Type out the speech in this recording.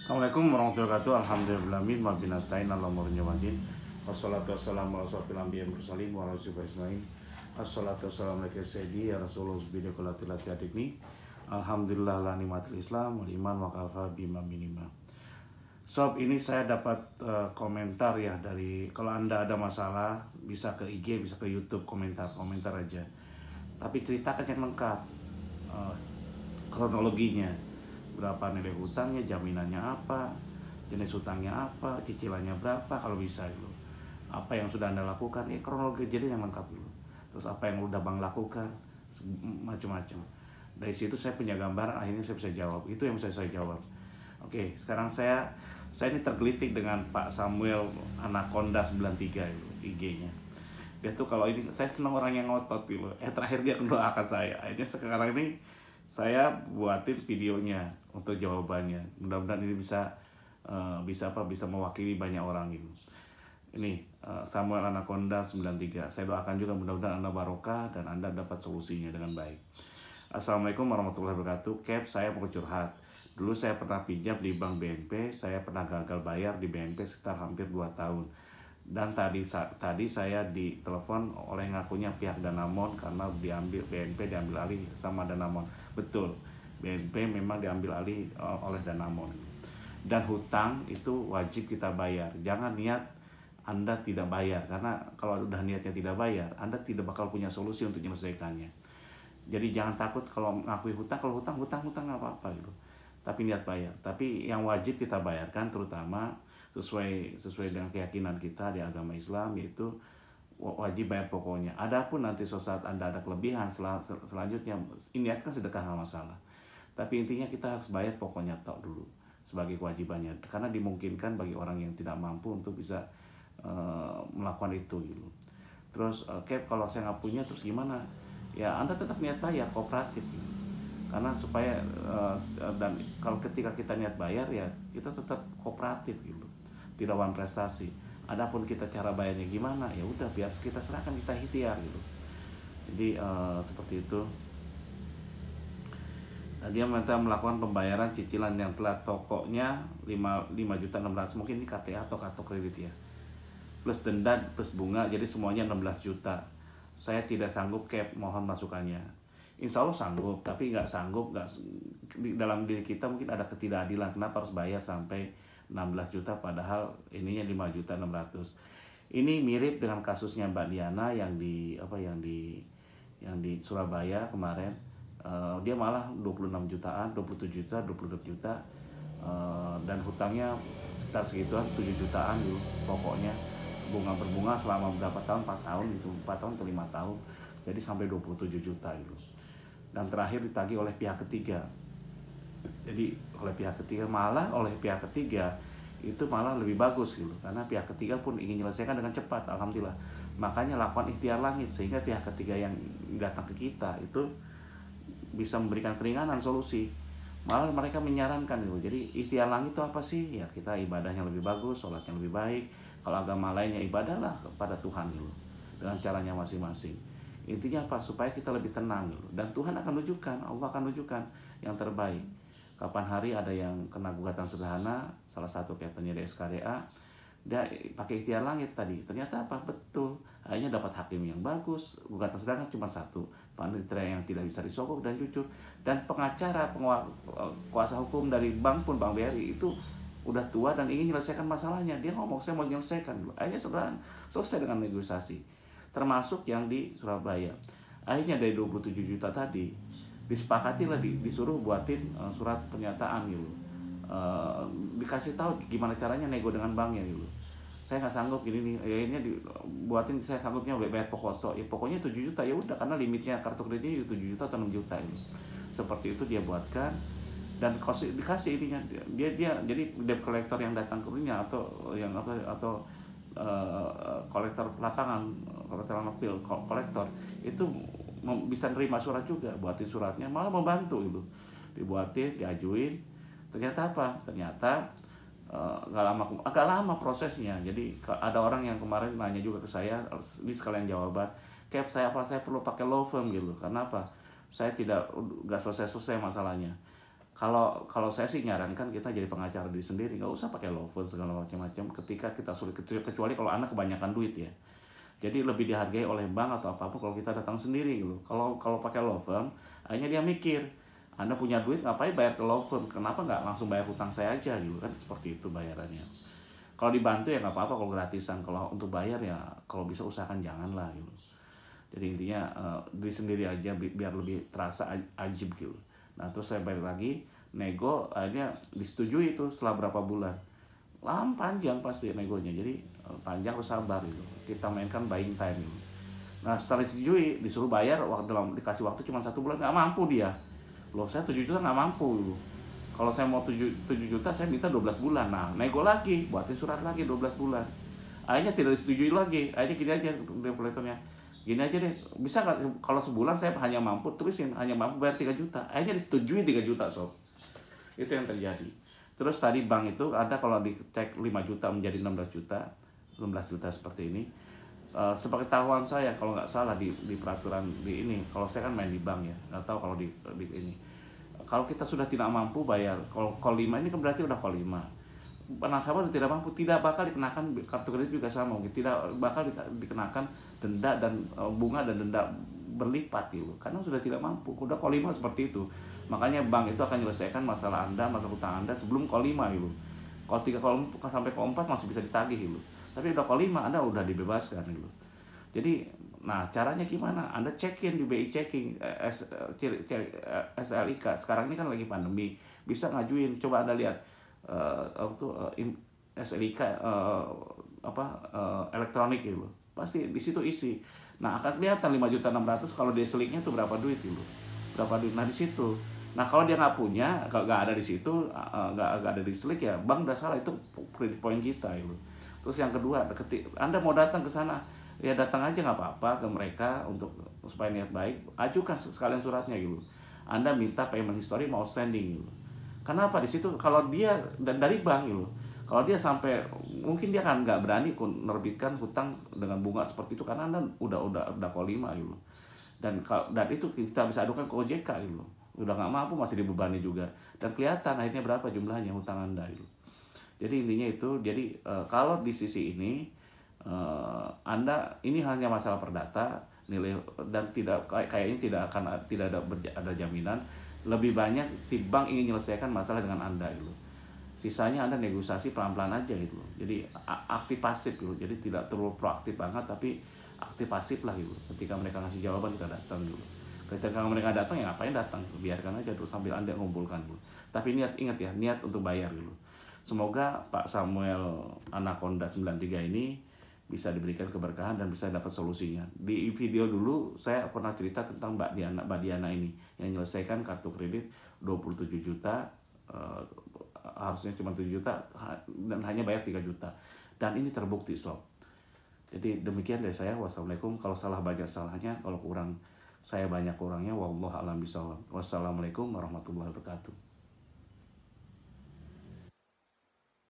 Assalamualaikum warahmatullahi wabarakatuh. Alhamdulillahirrahmanirrahim. Mabinastain Allahumma rinjawajin. Wassalatu wassalamu ala asrofil anbiya'i wal mursalin wa ala alihi ajmain. Assalatu wassalamu alaika sayyidi ya Rasulullah bidaqalatilati adikni. Alhamdulillah la nikmatil Islam wal iman wa kafa bima minima. Sob, ini saya dapat komentar ya dari, kalau Anda ada masalah bisa ke IG, bisa ke YouTube, komentar aja. Tapi ceritakan yang lengkap, kronologinya, berapa nilai hutangnya, jaminannya apa, jenis hutangnya apa, cicilannya berapa kalau bisa gitu. Apa yang sudah Anda lakukan, ya kronologi jadi yang lengkap dulu. Terus apa yang udah Bang lakukan, macam-macam. Dari situ saya punya gambaran, akhirnya saya bisa jawab. Itu yang bisa saya jawab. Oke, sekarang saya ini tergelitik dengan Pak Samuel Anaconda 93 itu IG-nya. Dia tuh kalau ini, saya senang orang yang ngotot gitu. Terakhir dia mendoakan saya. Akhirnya sekarang ini saya buatin videonya untuk jawabannya. Mudah-mudahan ini bisa mewakili banyak orang gitu. Ini Samuel Anaconda 93. Saya doakan juga mudah-mudahan Anda barokah dan Anda dapat solusinya dengan baik. Assalamualaikum warahmatullahi wabarakatuh. Cap, saya mau curhat. Dulu saya pernah pinjam di bank BNP, saya pernah gagal bayar di BNP sekitar hampir 2 tahun. Dan tadi saya ditelepon oleh ngakunya pihak Danamon karena BNP diambil alih sama Danamon. Betul, BNP memang diambil alih oleh Danamon. Dan hutang itu wajib kita bayar. Jangan niat Anda tidak bayar, karena kalau udah niatnya tidak bayar, Anda tidak bakal punya solusi untuk menyelesaikannya. Jadi jangan takut kalau ngakui hutang, kalau hutang nggak apa-apa gitu. Tapi niat bayar. Tapi yang wajib kita bayarkan terutama sesuai dengan keyakinan kita di agama Islam, yaitu wajib bayar pokoknya. Adapun nanti suatu saat Anda ada kelebihan selanjutnya, niatkan sedekah nggak masalah. Tapi intinya kita harus bayar pokoknya tok dulu sebagai kewajibannya, karena dimungkinkan bagi orang yang tidak mampu untuk bisa melakukan itu gitu. Terus kalau saya nggak punya terus gimana? Ya Anda tetap niat bayar kooperatif gitu. Karena supaya dan kalau ketika kita niat bayar ya kita tetap kooperatif gitu, tidak wan prestasi. Adapun kita cara bayarnya gimana, ya udah biar kita serahkan, kita ikhtiar gitu. Jadi seperti itu. Nah, dia minta melakukan pembayaran cicilan yang telat, pokoknya 5.600.000, mungkin ini KTA atau kartu kredit ya, plus denda plus bunga, jadi semuanya 16 juta. Saya tidak sanggup, Cap, mohon masukannya. Insya Allah sanggup, tapi nggak sanggup, di dalam diri kita mungkin ada ketidakadilan. Kenapa harus bayar sampai 16 juta padahal ininya 5.600.000. Ini mirip dengan kasusnya Mbak Diana yang di Surabaya kemarin. Dia malah 26 jutaan, 27 juta, 26 juta, dan hutangnya sekitar segituan, 7 jutaan dulu pokoknya. Bunga berbunga selama berapa tahun, 4 tahun itu, 4 tahun atau 5 tahun, jadi sampai 27 juta itu. Dan terakhir ditagih oleh pihak ketiga. Jadi oleh pihak ketiga itu malah lebih bagus gitu, karena pihak ketiga pun ingin menyelesaikan dengan cepat, alhamdulillah. Makanya lakukan ikhtiar langit, sehingga pihak ketiga yang datang ke kita itu bisa memberikan keringanan solusi. Malah mereka menyarankan gitu. Jadi ikhtiar langit itu apa sih? Ya kita ibadahnya lebih bagus, sholatnya lebih baik. Kalau agama lainnya ibadahlah kepada Tuhan gitu, dengan caranya masing-masing. Intinya apa? Supaya kita lebih tenang gitu. Dan Tuhan akan tunjukkan, Allah akan tunjukkan yang terbaik. Kapan hari ada yang kena gugatan sederhana, salah satu kaitannya di SKDA, dia pakai ikhtiar langit tadi, ternyata apa? Betul, akhirnya dapat hakim yang bagus. Gugatan sederhana cuma satu, panitera yang tidak bisa disogok dan jujur, dan pengacara kuasa hukum dari bank pun, Bank BRI itu udah tua dan ingin menyelesaikan masalahnya. Dia ngomong saya mau menyelesaikan dulu. Akhirnya selesai dengan negosiasi. Termasuk yang di Surabaya. Akhirnya dari 27 juta tadi disepakati lah, disuruh buatin surat pernyataan gitu. Dikasih tahu gimana caranya nego dengan banknya gitu. Saya nggak sanggup gini nih, akhirnya dibuatin, saya sanggupnya bayar pokok ya pokoknya 7 juta ya udah, karena limitnya kartu kreditnya 7 juta atau 6 juta ini. Seperti itu dia buatkan. Dan dikasih ininya, dia jadi debt collector yang datang ke rumahnya atau kolektor lapangan, kolektor itu bisa nerima surat juga, buatin suratnya, malah membantu itu, dibuatin, diajuin. Ternyata apa? Ternyata agak lama prosesnya. Jadi ada orang yang kemarin nanya juga ke saya, ini sekalian jawaban, Cap, saya perlu pakai law firm gitu. Karena apa? Saya nggak selesai masalahnya. Kalau saya sih nyarankan kita jadi pengacara diri sendiri, nggak usah pakai law firm segala macam-macam ketika kita sulit, kecuali kalau Anda kebanyakan duit ya. Jadi lebih dihargai oleh bank atau apapun kalau kita datang sendiri gitu. Kalau pakai law firm, akhirnya dia mikir, Anda punya duit ngapain bayar ke law firm? Kenapa nggak langsung bayar hutang saya aja gitu kan, seperti itu bayarannya. Kalau dibantu ya nggak apa-apa kalau gratisan. Kalau untuk bayar ya kalau bisa usahakan janganlah gitu. Jadi intinya diri sendiri aja biar lebih terasa ajib gitu. Nah terus saya balik lagi nego, akhirnya disetujui itu setelah berapa bulan. Lama panjang pasti negonya, jadi panjang harus sabar gitu. Kita mainkan buying time gitu. Nah setelah disetujui disuruh bayar, dikasih waktu cuma 1 bulan, nggak mampu dia. Loh saya 7 juta nggak mampu gitu. Kalau saya mau 7 juta saya minta 12 bulan. Nah nego lagi, buatin surat lagi 12 bulan. Akhirnya tidak disetujui lagi. Akhirnya gini aja regulatornya, gini aja deh, bisa nggak kalau sebulan saya hanya mampu tulisin hanya mampu bayar 3 juta. Akhirnya disetujui 3 juta sob. Itu yang terjadi. Terus tadi bank itu ada kalau dicek 5 juta menjadi 16 juta 16 juta seperti ini. Seperti tahuan saya kalau nggak salah di peraturan di ini, kalau saya kan main di bank ya, nggak tahu kalau di ini, kalau kita sudah tidak mampu bayar kalau call 5 ini kan berarti udah call 5, nasabah tidak mampu, tidak bakal dikenakan, kartu kredit juga sama mungkin tidak bakal dikenakan denda dan bunga dan denda berlipat gitu, karena sudah tidak mampu, udah call 5 seperti itu. Makanya bank itu akan menyelesaikan masalah Anda, masalah utang Anda sebelum call 5 gitu. Kalau 3 call sampai call 4 masih bisa ditagih gitu. Tapi udah call 5 Anda udah dibebaskan gitu. Jadi nah caranya gimana? Anda check-in di BI checking SLIK. Sekarang ini kan lagi pandemi, bisa ngajuin, coba Anda lihat SLIK elektronik gitu. Pasti di situ isi. Nah, akan kelihatan 5.600.000 kalau dia seliknya itu berapa duit gitu. Berapa duit. Nah, di situ. Nah, kalau dia nggak punya, nggak ada di situ, nggak ada di selik ya, bank udah salah, itu credit point kita gitu. Terus yang kedua, Anda mau datang ke sana, ya datang aja nggak apa-apa ke mereka untuk supaya niat baik, ajukan sekalian suratnya gitu. Anda minta payment history mau outstanding gitu. Kenapa di situ kalau dia dan dari bank gitu. Kalau dia sampai mungkin dia kan nggak berani menerbitkan hutang dengan bunga seperti itu karena Anda udah call 5 gitu. Dan itu kita bisa adukan ke OJK gitu. Udah nggak mampu masih dibebani juga. Dan kelihatan akhirnya berapa jumlahnya hutang Anda gitu. Jadi intinya itu, jadi kalau di sisi ini Anda ini hanya masalah perdata nilai dan kayaknya tidak ada jaminan. Lebih banyak si bank ingin menyelesaikan masalah dengan Anda gitu. Sisanya Anda negosiasi pelan-pelan aja gitu. Jadi aktif pasif gitu. Jadi tidak terlalu proaktif banget tapi aktif pasif lah gitu. Ketika mereka ngasih jawaban kita datang gitu. Ketika mereka datang ya ngapain datang? Biarkan aja terus sambil Anda ngumpulkan gitu. Tapi ingat ya, niat untuk bayar gitu. Semoga Pak Samuel Anaconda 93 ini bisa diberikan keberkahan dan bisa dapat solusinya. Di video dulu saya pernah cerita tentang Mbak Diana ini yang menyelesaikan kartu kredit 27 juta, harusnya cuma 7 juta dan hanya bayar 3 juta. Dan ini terbukti sob. Jadi demikian dari saya. Wassalamualaikum. Kalau salah banyak salahnya, kalau kurang saya banyak kurangnya. Wallahu a'lam bishawab. Wassalamualaikum warahmatullahi wabarakatuh.